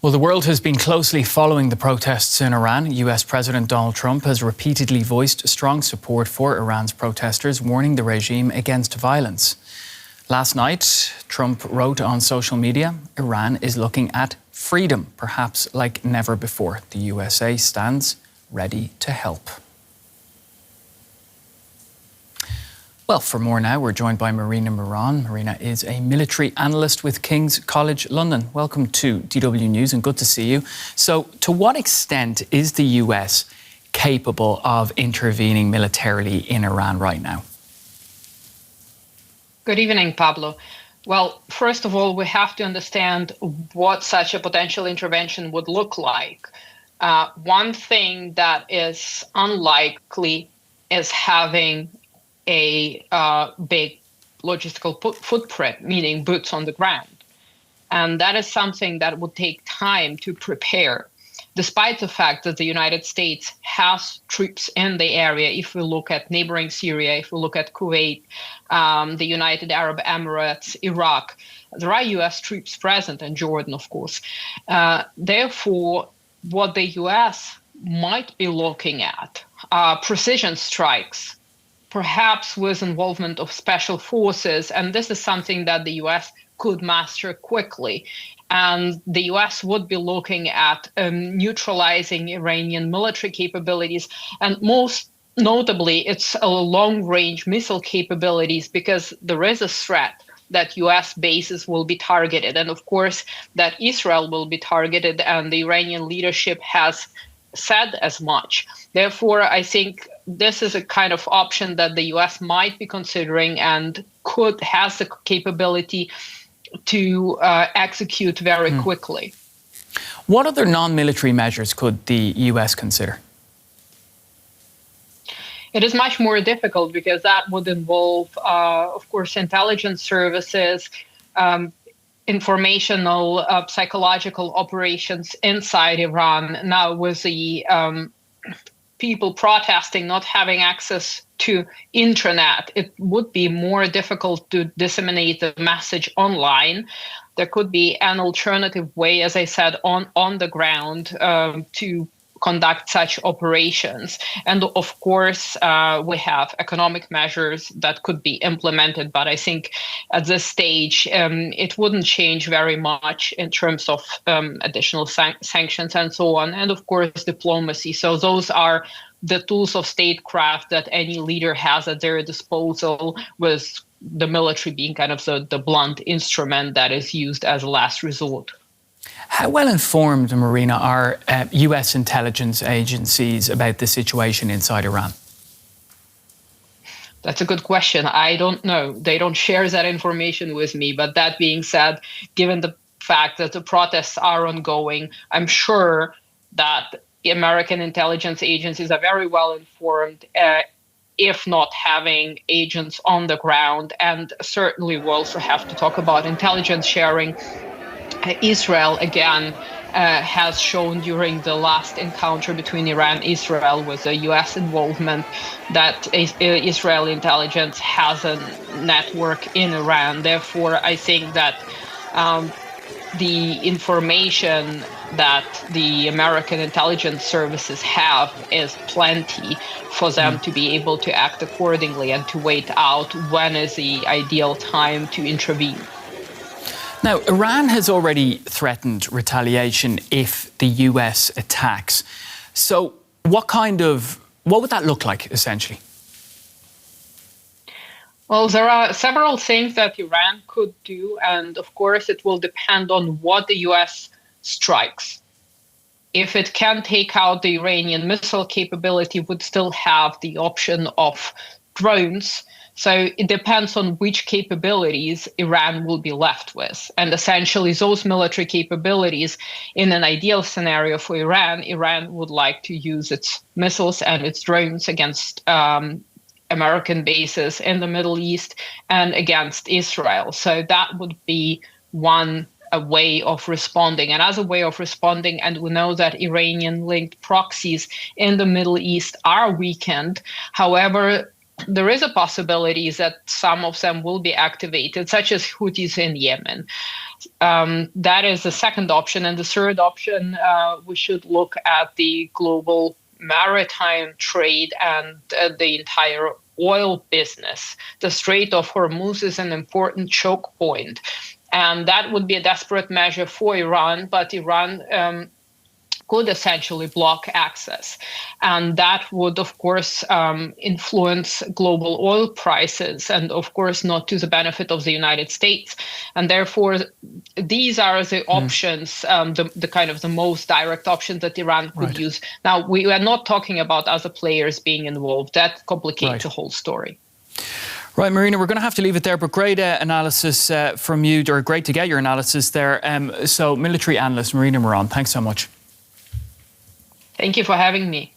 Well, the world has been closely following the protests in Iran. US President Donald Trump has repeatedly voiced strong support for Iran's protesters, warning the regime against violence. Last night, Trump wrote on social media, Iran is looking at freedom, perhaps like never before. The USA stands ready to help. Well, for more now, we're joined by Marina Miron. Marina is a military analyst with King's College London. Welcome to DW News and good to see you. So, to what extent is the US capable of intervening militarily in Iran right now? Good evening, Pablo. Well, first of all, we have to understand what such a potential intervention would look like. One thing that is unlikely is having a big logistical footprint, meaning boots on the ground. And that is something that would take time to prepare, despite the fact that the United States has troops in the area. If we look at neighboring Syria, if we look at Kuwait, the United Arab Emirates, Iraq, there are US troops present, and Jordan, of course. Therefore, what the US might be looking at are precision strikes, perhaps with involvement of special forces, and this is something that the US could master quickly. And the US would be looking at neutralizing Iranian military capabilities, and most notably, it's a long-range missile capabilities, because there is a threat that US bases will be targeted, and of course that Israel will be targeted, and the Iranian leadership has said as much. Therefore, I think this is a kind of option that the US might be considering and has the capability to execute very quickly. What other non-military measures could the US consider? It is much more difficult because that would involve, of course, intelligence services, informational, psychological operations inside Iran. Now, with the people protesting not having access to internet, it would be more difficult to disseminate the message online. There could be an alternative way, as I said, on the ground to conduct such operations. And of course, we have economic measures that could be implemented, but I think at this stage, it wouldn't change very much in terms of additional sanctions and so on. And of course, diplomacy. So those are the tools of statecraft that any leader has at their disposal, with the military being kind of the blunt instrument that is used as a last resort. How well informed, Marina, are US intelligence agencies about the situation inside Iran? That's a good question. I don't know. They don't share that information with me. But that being said, given the fact that the protests are ongoing, I'm sure that the American intelligence agencies are very well informed, if not having agents on the ground. And certainly we also have to talk about intelligence sharing. Israel, again, has shown during the last encounter between Iran and Israel with the U.S. involvement that Israeli intelligence has a network in Iran. Therefore, I think that the information that the American intelligence services have is plenty for them to be able to act accordingly and to wait out when is the ideal time to intervene. Now, Iran has already threatened retaliation if the US attacks. So what would that look like, essentially? Well, there are several things that Iran could do, and of course it will depend on what the US strikes. If it can take out the Iranian missile capability, it would still have the option of drones. So it depends on which capabilities Iran will be left with. And essentially those military capabilities, in an ideal scenario for Iran would like to use its missiles and its drones against American bases in the Middle East and against Israel. So that would be a way of responding. And as a way of responding, and we know that Iranian-linked proxies in the Middle East are weakened. However, there is a possibility that some of them will be activated, such as Houthis in Yemen. That is the second option. And the third option, we should look at the global maritime trade and the entire oil business. The Strait of Hormuz is an important choke point. And that would be a desperate measure for Iran, but Iran could essentially block access. And that would, of course, influence global oil prices, and of course not to the benefit of the United States. And therefore, these are the options, the kind of the most direct options that Iran could use. Now, we are not talking about other players being involved. That complicates the whole story. Right, Marina, we're going to have to leave it there, but great analysis from you, or great to get your analysis there. So, military analyst Marina Miron, thanks so much. Thank you for having me.